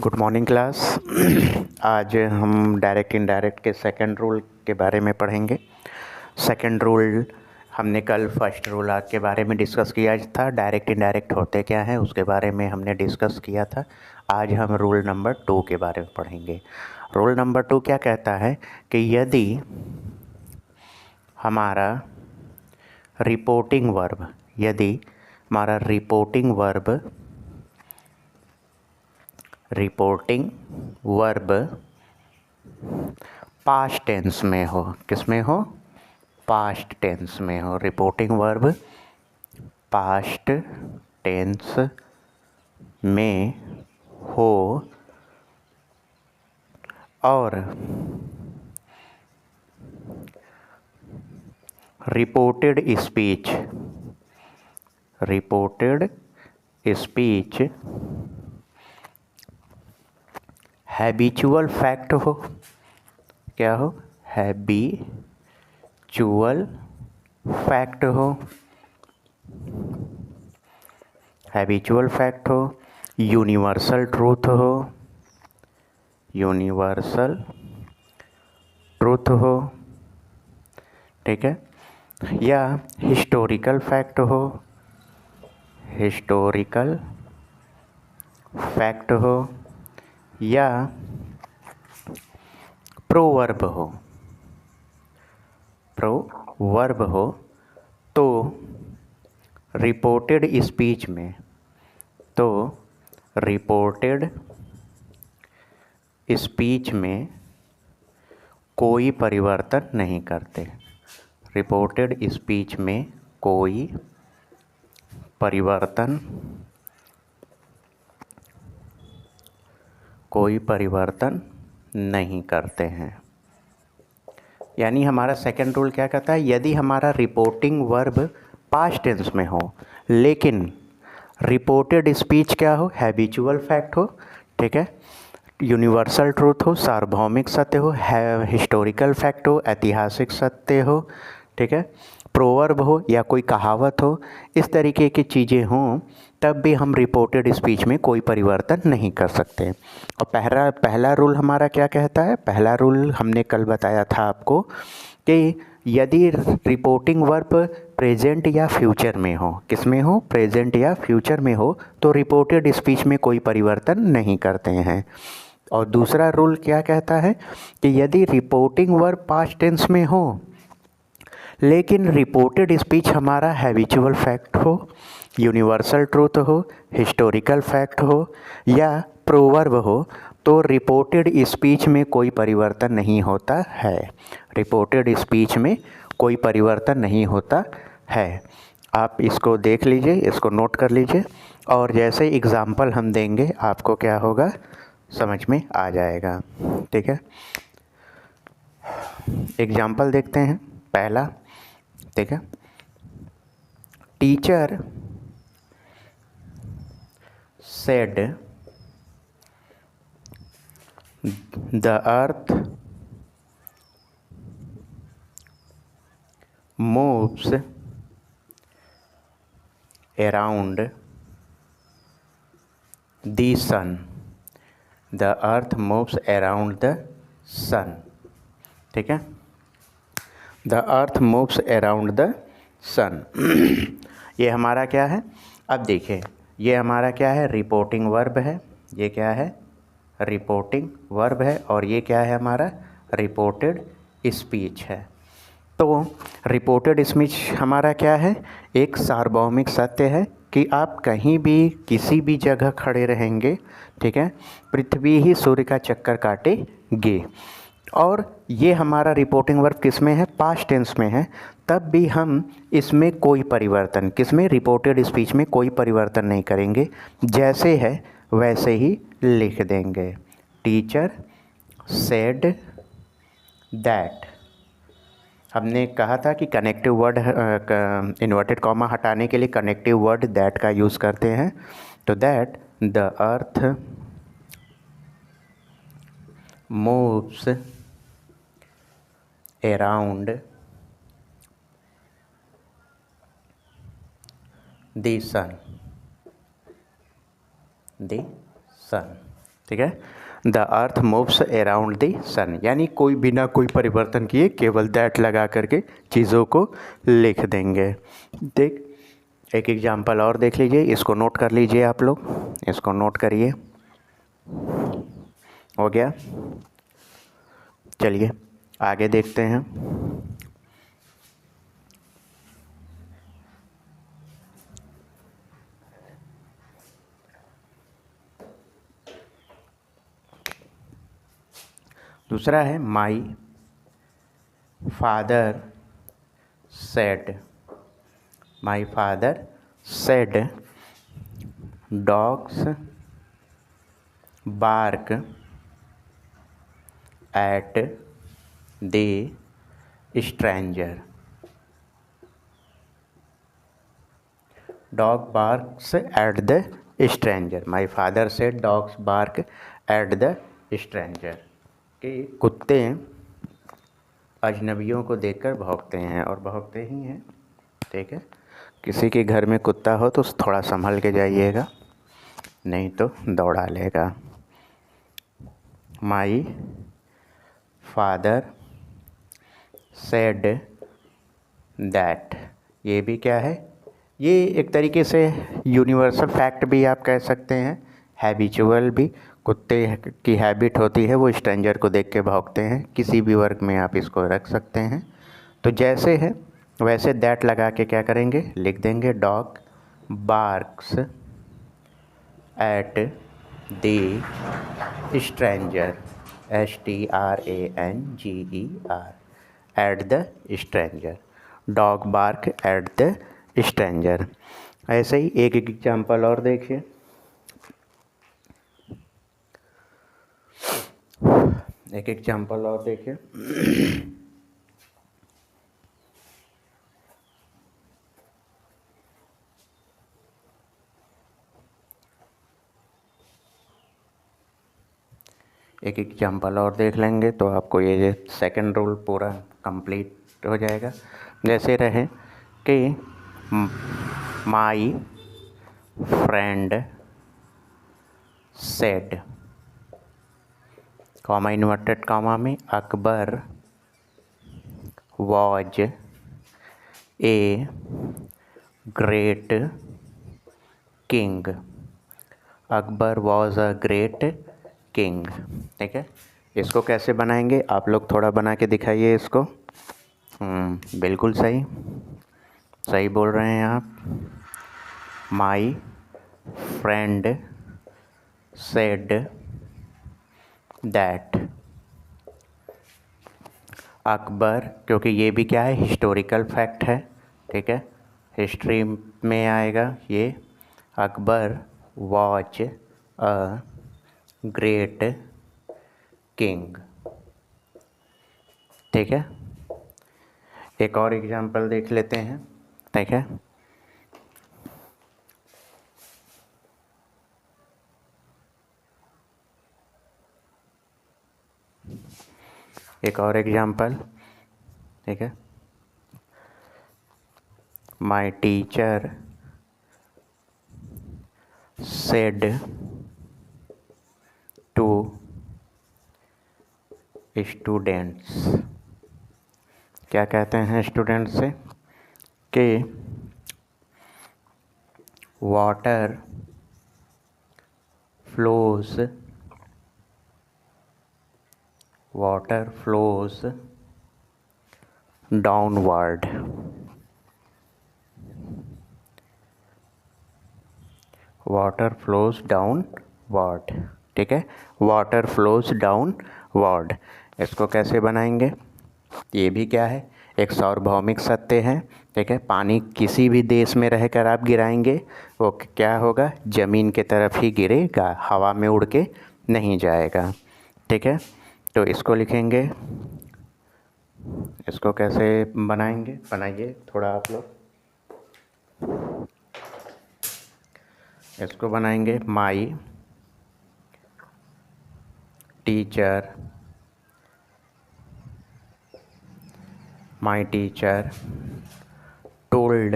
Good morning class. आज हम direct indirect के सेकंड रूल के बारे में पढ़ेंगे। सेकंड रूल हमने कल फर्स्ट रूल के बारे में डिस्कस किया था, डायरेक्ट इनडायरेक्ट होते क्या हैं उसके बारे में हमने डिस्कस किया था। आज हम रूल नंबर 2 के बारे में पढ़ेंगे। रूल नंबर 2 क्या कहता है कि यदि हमारा रिपोर्टिंग वर्ब पास्ट टेंस में हो, किस में हो? पास्ट टेंस में हो। रिपोर्टिंग वर्ब पास्ट टेंस में हो और रिपोर्टेड स्पीच हैबिचुअल फैक्ट हो। क्या हो? हैबिचुअल फैक्ट हो। यूनिवर्सल ट्रूथ हो, ठीक है, या हिस्टोरिकल फैक्ट हो, या प्रोवर्ब हो। तो रिपोर्टेड स्पीच में कोई परिवर्तन नहीं करते। रिपोर्टेड स्पीच में कोई परिवर्तन नहीं करते हैं। यानी हमारा सेकंड रूल क्या कहता है? यदि हमारा रिपोर्टिंग वर्ब पास्ट टेंस में हो लेकिन रिपोर्टेड स्पीच क्या हो? हैबिचुअल फैक्ट हो, ठीक है, यूनिवर्सल ट्रूथ हो, सार्वभौमिक सत्य हो, हिस्टोरिकल फैक्ट हो, ऐतिहासिक सत्य हो, ठीक है, प्रोवर्ब हो या कोई कहावत हो, इस तरीके की चीज़ें हों, तब भी हम रिपोर्टेड स्पीच में कोई परिवर्तन नहीं कर सकते। और पहला रूल हमारा क्या कहता है? पहला रूल हमने कल बताया था आपको कि यदि रिपोर्टिंग वर्ब प्रेजेंट या फ्यूचर में हो, किस में हो? प्रेजेंट या फ्यूचर में हो, तो रिपोर्टेड स्पीच में कोई परिवर्तन नहीं करते हैं। और दूसरा रूल क्या कहता है कि यदि रिपोर्टिंग वर्ब पास्ट टेंस में हो लेकिन रिपोर्टेड स्पीच हमारा हैबिचुअल फैक्ट हो, यूनिवर्सल ट्रूथ हो, हिस्टोरिकल फैक्ट हो या प्रोवर्ब हो, तो रिपोर्टेड स्पीच में कोई परिवर्तन नहीं होता है। रिपोर्टेड स्पीच में कोई परिवर्तन नहीं होता है। आप इसको देख लीजिए, इसको नोट कर लीजिए, और जैसे एग्ज़ाम्पल हम देंगे आपको क्या होगा, समझ में आ जाएगा, ठीक है। एग्जाम्पल देखते हैं। पहला, ठीक है, teacher said the earth moves around the sun. The earth moves around the sun, ठीक है, the earth moves around the sun. ये हमारा क्या है? अब देखिए, ये हमारा क्या है? रिपोर्टिंग वर्ब है। ये क्या है? रिपोर्टिंग वर्ब है। और ये क्या है? हमारा रिपोर्टेड स्पीच है। तो रिपोर्टेड स्पीच हमारा क्या है? एक सार्वभौमिक सत्य है कि आप कहीं भी किसी भी जगह खड़े रहेंगे, ठीक है, पृथ्वी ही सूर्य का चक्कर काटेगी। और ये हमारा रिपोर्टिंग वर्ब किस में है? पास्ट टेंस में है। तब भी हम इसमें कोई परिवर्तन, किस में? रिपोर्टेड स्पीच में कोई परिवर्तन नहीं करेंगे, जैसे है वैसे ही लिख देंगे। Teacher said that. हमने कहा था कि कनेक्टिव वर्ड, इन्वर्टेड कॉमा हटाने के लिए कनेक्टिव वर्ड दैट का यूज़ करते हैं। तो that the earth moves around the sun, ठीक है। The earth moves around the sun, यानी कोई बिना कोई परिवर्तन किए केवल दैट लगा करके चीज़ों को लिख देंगे। देख एक एग्जाम्पल और देख लीजिए, इसको नोट कर लीजिए आप लोग, इसको नोट करिए। हो गया, चलिए आगे देखते हैं। दूसरा है my father said, my father said dogs bark at the stranger, dog barks at the stranger, my father said dogs bark at the stranger, कि कुत्ते अजनबियों को देखकर भौंकते हैं और भौंकते ही हैं। ठीक है, किसी के घर में कुत्ता हो तो थोड़ा संभल के जाइएगा, नहीं तो दौड़ा लेगा। माई फादर सेड दैट, ये भी क्या है, ये एक तरीके से यूनिवर्सल फैक्ट भी आप कह सकते हैं, हैबिचुअल भी। कुत्ते की हैबिट होती है वो स्ट्रेंजर को देख के भौंकते हैं, किसी भी वर्ग में आप इसको रख सकते हैं। तो जैसे है वैसे दैट लगा के क्या करेंगे, लिख देंगे। Dog barks at the stranger, STRANGER, at the stranger, dog bark at the stranger. ऐसे ही एक एग्जाम्पल और देखिए, एक एग्जाम्पल और देखिए। एक एग्जाम्पल और देख लेंगे तो आपको ये सेकंड रूल पूरा कंप्लीट हो जाएगा। जैसे रहे कि my friend said, comma inverted comma में, Akbar was a great king, Akbar was a great king. ठीक है, इसको कैसे बनाएंगे आप लोग थोड़ा बना के दिखाइए इसको। बिल्कुल सही, सही बोल रहे हैं आप। माई फ्रेंड सेड दैट, अकबर, क्योंकि ये भी क्या है, हिस्टोरिकल फैक्ट है। ठीक है, हिस्ट्री में आएगा ये। Akbar was a great king. ठीक है, एक और एग्जांपल देख लेते हैं। ठीक है, एक और एग्जांपल। ठीक है, my teacher said to students, क्या कहते हैं स्टूडेंट्स से, कि water flows downward, water flows downward. ठीक है, वाटर फ्लोज डाउनवर्ड, इसको कैसे बनाएंगे, ये भी क्या है, एक सार्वभौमिक सत्य है। ठीक है, पानी किसी भी देश में रहकर आप गिराएंगे वो क्या होगा, ज़मीन के तरफ ही गिरेगा, हवा में उड़ के नहीं जाएगा। ठीक है, तो इसको लिखेंगे, इसको कैसे बनाएंगे, बनाइए थोड़ा आप लोग। इसको बनाएंगे, माई टीचर टोल्ड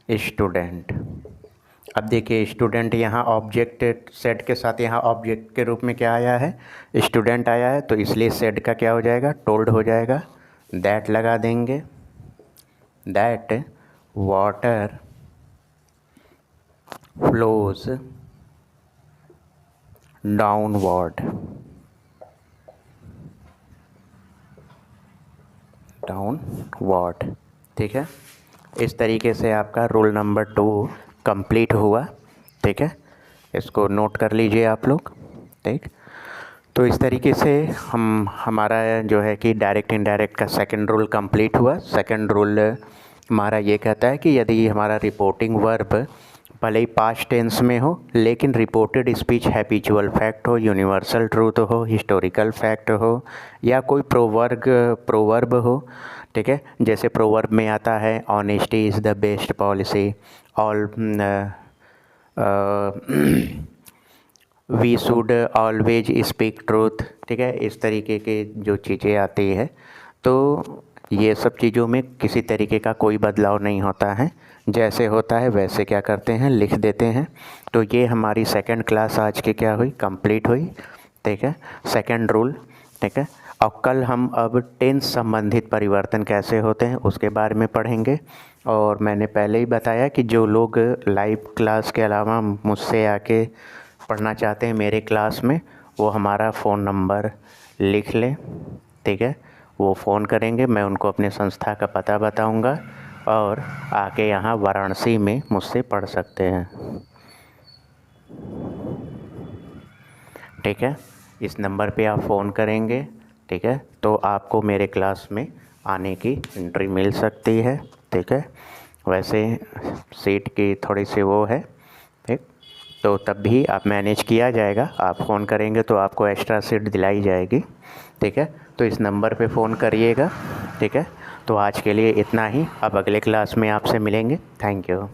स्टूडेंट, अब देखिए स्टूडेंट यहाँ ऑब्जेक्ट सेट के साथ यहाँ ऑब्जेक्ट के रूप में क्या आया है, स्टूडेंट आया है, तो इसलिए सेट का क्या हो जाएगा, टोल्ड हो जाएगा। दैट लगा देंगे, that water flows downward, downward. ठीक है, इस तरीके से आपका रूल नंबर 2 कंप्लीट हुआ। ठीक है, इसको नोट कर लीजिए आप लोग। ठीक, तो इस तरीके से हमारा जो है कि डायरेक्ट इनडायरेक्ट का सेकंड रूल कंप्लीट हुआ। सेकंड रूल हमारा ये कहता है कि यदि हमारा रिपोर्टिंग वर्ब भले ही पास्ट टेंस में हो, लेकिन रिपोर्टेड स्पीच हैबिचुअल फैक्ट हो, यूनिवर्सल ट्रूथ हो, हिस्टोरिकल फैक्ट हो, या कोई प्रोवर्ब हो। ठीक है, जैसे प्रोवर्ब में आता है honesty is the best policy, all we should always speak truth. ठीक है, इस तरीके के जो चीज़ें आती है, तो ये सब चीज़ों में किसी तरीके का कोई बदलाव नहीं होता है, जैसे होता है वैसे क्या करते हैं, लिख देते हैं। तो ये हमारी सेकंड क्लास आज की क्या हुई, कंप्लीट हुई। ठीक है, सेकंड रूल। ठीक है, और कल हम अब टेंस संबंधित परिवर्तन कैसे होते हैं उसके बारे में पढ़ेंगे। और मैंने पहले ही बताया कि जो लोग लाइव क्लास के अलावा मुझसे आके पढ़ना चाहते हैं मेरे क्लास में, वो हमारा फ़ोन नंबर लिख लें। ठीक है, वो फ़ोन करेंगे, मैं उनको अपने संस्था का पता बताऊंगा और आके यहाँ वाराणसी में मुझसे पढ़ सकते हैं। ठीक है, इस नंबर पे आप फ़ोन करेंगे। ठीक है, तो आपको मेरे क्लास में आने की एंट्री मिल सकती है। ठीक है, वैसे सीट की थोड़ी सी वो है। ठीक, तो तब भी आप मैनेज किया जाएगा, आप फ़ोन करेंगे तो आपको एक्स्ट्रा सीट दिलाई जाएगी। ठीक है, तो इस नंबर पे फ़ोन करिएगा। ठीक है, तो आज के लिए इतना ही, अब अगले क्लास में आपसे मिलेंगे। Thank you.